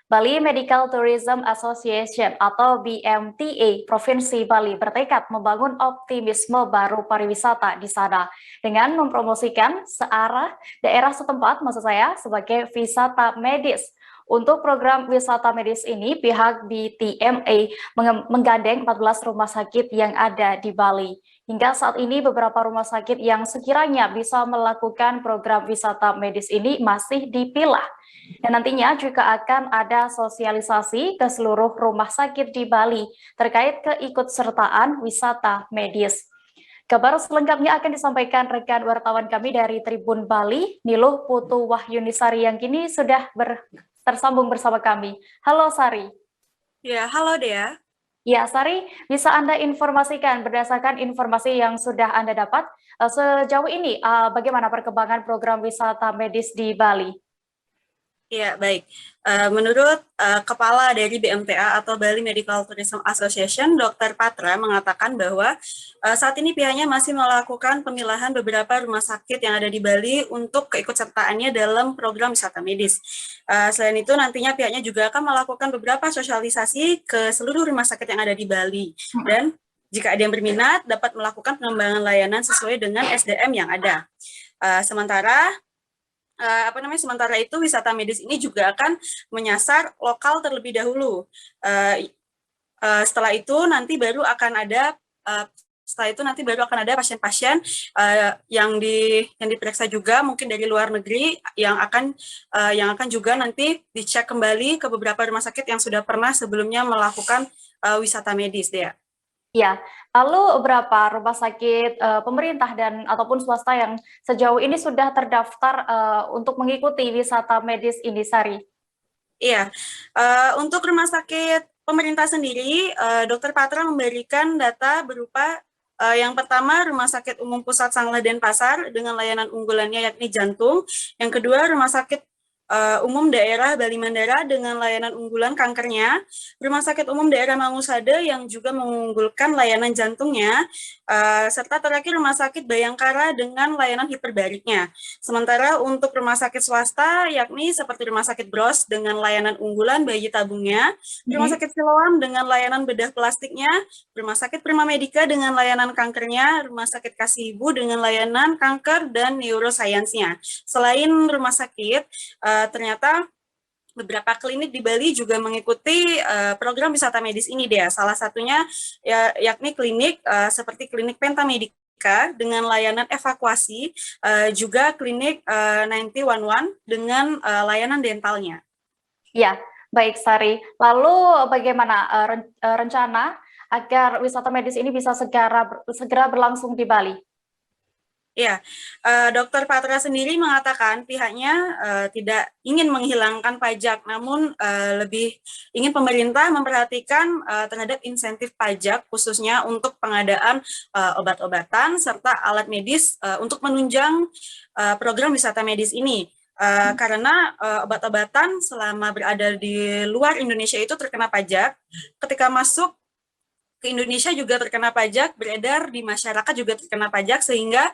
Bali Medical Tourism Association atau BMTA Provinsi Bali bertekad membangun optimisme baru pariwisata di sana dengan mempromosikan searah daerah setempat, maksud saya, sebagai wisata medis. Untuk program wisata medis ini, pihak BTMA menggandeng 14 rumah sakit yang ada di Bali. Hingga saat ini, beberapa rumah sakit yang sekiranya bisa melakukan program wisata medis ini masih dipilah. Dan nantinya juga akan ada sosialisasi ke seluruh rumah sakit di Bali terkait keikutsertaan wisata medis. Kabar selengkapnya akan disampaikan rekan wartawan kami dari Tribun Bali, Niluh Putu Wahyunisari yang kini sudah tersambung bersama kami. Halo Sari. Ya, halo Dea. Ya, Sari, bisa Anda informasikan berdasarkan informasi yang sudah Anda dapat sejauh ini bagaimana perkembangan program wisata medis di Bali? Ya, baik. Menurut Kepala dari BMTA atau Bali Medical Tourism Association, Dr. Patra mengatakan bahwa saat ini pihaknya masih melakukan pemilahan beberapa rumah sakit yang ada di Bali untuk keikutsertaannya dalam program wisata medis. Selain itu, nantinya pihaknya juga akan melakukan beberapa sosialisasi ke seluruh rumah sakit yang ada di Bali. Dan jika ada yang berminat, dapat melakukan pengembangan layanan sesuai dengan SDM yang ada. Sementara itu wisata medis ini juga akan menyasar lokal terlebih dahulu. Setelah itu nanti baru akan ada pasien-pasien yang diperiksa juga mungkin dari luar negeri yang akan juga nanti dicek kembali ke beberapa rumah sakit yang sudah pernah sebelumnya melakukan wisata medis, Dea. Ya, lalu berapa rumah sakit pemerintah dan ataupun swasta yang sejauh ini sudah terdaftar untuk mengikuti wisata medis ini, Sari? Iya, untuk rumah sakit pemerintah sendiri, Dr. Patra memberikan data berupa yang pertama Rumah Sakit Umum Pusat Sanglah Denpasar dengan layanan unggulannya yakni jantung, yang kedua Rumah Sakit Umum Daerah Bali Mandara dengan layanan unggulan kankernya, Rumah Sakit Umum Daerah Mangusade yang juga mengunggulkan layanan jantungnya, serta terakhir Rumah Sakit Bayangkara dengan layanan hiperbariknya. Sementara untuk rumah sakit swasta yakni seperti Rumah Sakit Bros dengan layanan unggulan bayi tabungnya, Rumah Sakit Siloam dengan layanan bedah plastiknya, Rumah Sakit Prima Medica dengan layanan kankernya, Rumah Sakit Kasibu dengan layanan kanker dan neurosainsnya. Selain rumah sakit, ternyata beberapa klinik di Bali juga mengikuti program wisata medis ini, Dea. Salah satunya yakni klinik seperti klinik Pentamedica dengan layanan evakuasi, juga klinik 9011 dengan layanan dentalnya. Ya, baik Sari. Lalu bagaimana rencana agar wisata medis ini bisa segera berlangsung di Bali? Ya, Dr. Patra sendiri mengatakan pihaknya tidak ingin menghilangkan pajak, namun lebih ingin pemerintah memperhatikan terhadap insentif pajak, khususnya untuk pengadaan obat-obatan serta alat medis untuk menunjang program wisata medis ini. Karena obat-obatan selama berada di luar Indonesia itu terkena pajak, ketika masuk ke Indonesia juga terkena pajak, beredar di masyarakat juga terkena pajak, sehingga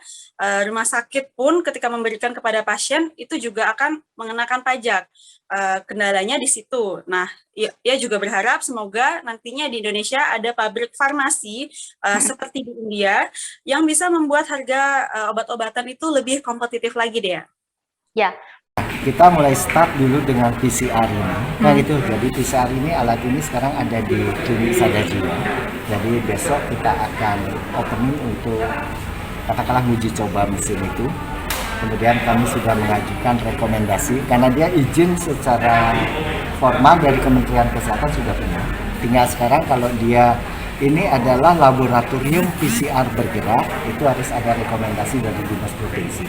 rumah sakit pun ketika memberikan kepada pasien itu juga akan mengenakan pajak. Kendalanya di situ. Nah, ia juga berharap semoga nantinya di Indonesia ada pabrik farmasi seperti di India yang bisa membuat harga obat-obatan itu lebih kompetitif lagi, Dea. Ya. Kita mulai start dulu dengan PCR ini. Nah gitu, jadi PCR ini, alat ini sekarang ada di klinik Sada Jiwa. Jadi besok kita akan opening untuk katakanlah uji coba mesin itu. Kemudian kami sudah mengajukan rekomendasi karena dia izin secara formal dari Kementerian Kesehatan sudah punya. Tinggal sekarang kalau dia ini adalah laboratorium PCR bergerak, itu harus ada rekomendasi dari Dinas Provinsi.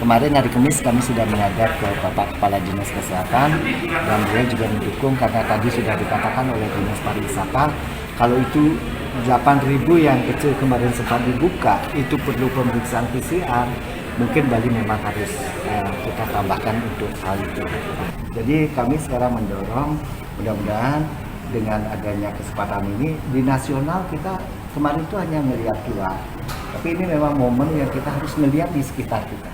Kemarin hari Kamis kami sudah menghadap ke Bapak Kepala Dinas Kesehatan dan beliau juga mendukung karena tadi sudah dikatakan oleh Dinas Pariwisata kalau itu 8.000 yang kecil kemarin sempat dibuka itu perlu pemeriksaan PCR, mungkin Bali memang harus kita tambahkan untuk hal itu. Jadi kami sekarang mendorong mudah-mudahan dengan adanya kesempatan ini di nasional kita kemarin itu hanya melihat luar, tapi ini memang momen yang kita harus melihat di sekitar kita.